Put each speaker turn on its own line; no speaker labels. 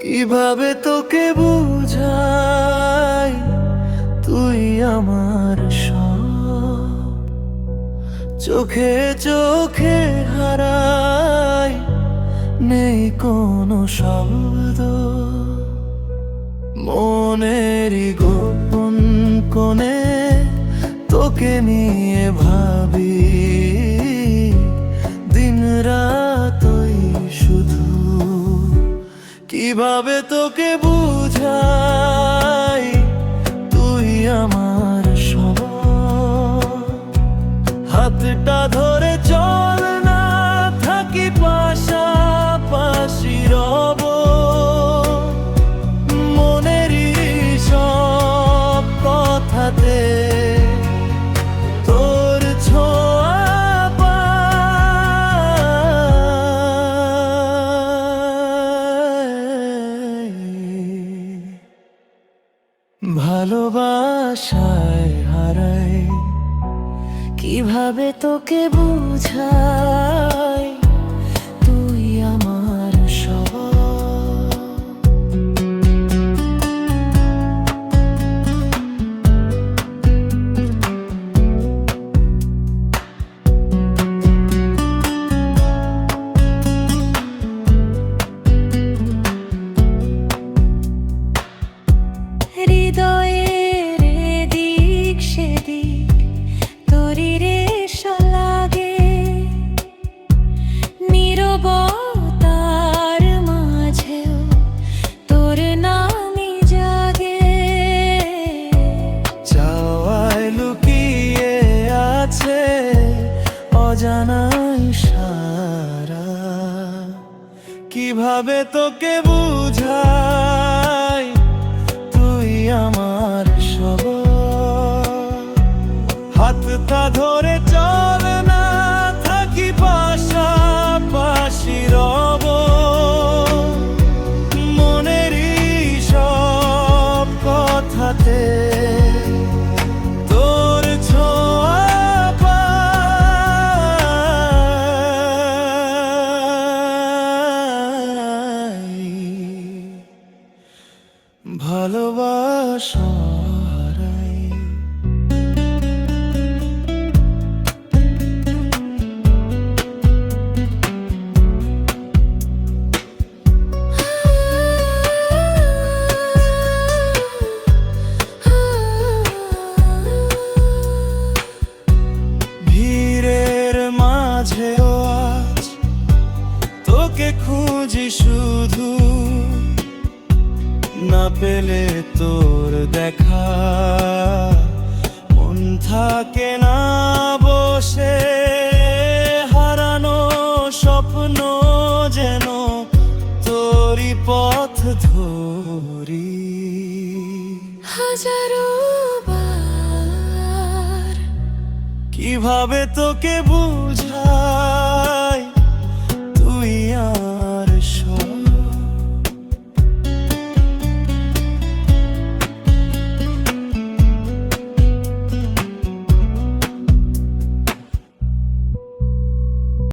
কিভাবে তোকে বুঝাই তুই আমার সব, চোখে চোখে হারাই নেই কোনো শব্দ। মনেরই গোপন কোণে তোকে নিয়ে ভাবি দিন রাতই শুধু। কিভাবে তোকে বুঝাই তুই আমার সব, হাতটা ধরে চল না থাকি পাশাপাশি রব। মনেরই সব কথাতে তোর ছোঁয়া পাই। ভালোবাসায় হারাই
কিভাবে তোকে বুঝাই তুই আমার সব। হৃদয়ের এদিক সেদিক তোরই রেশা লাগে, নীরবতার মাঝেও তোর নামই জাগে।
চাওয়ায় লুকিয়ে আছে অজানা ইশারা। কিভাবে তোকে বুঝাই তুই আমার সব, হাতটা ধরে চল না থাকি পাশাপাশি রব। মনেরই সব কথাতে তোর ছোঁয়া পাই। ভালোবাসা হারাই ভিড়ের মাঝেও আজ তোকে খুঁজি শুধু। না পেলে তোর দেখা মন থাকে না বসে। হারানো স্বপ্ন যেন তোরই পথ ধরি।
হাজারো বার
কিভাবে তোকে বুঝ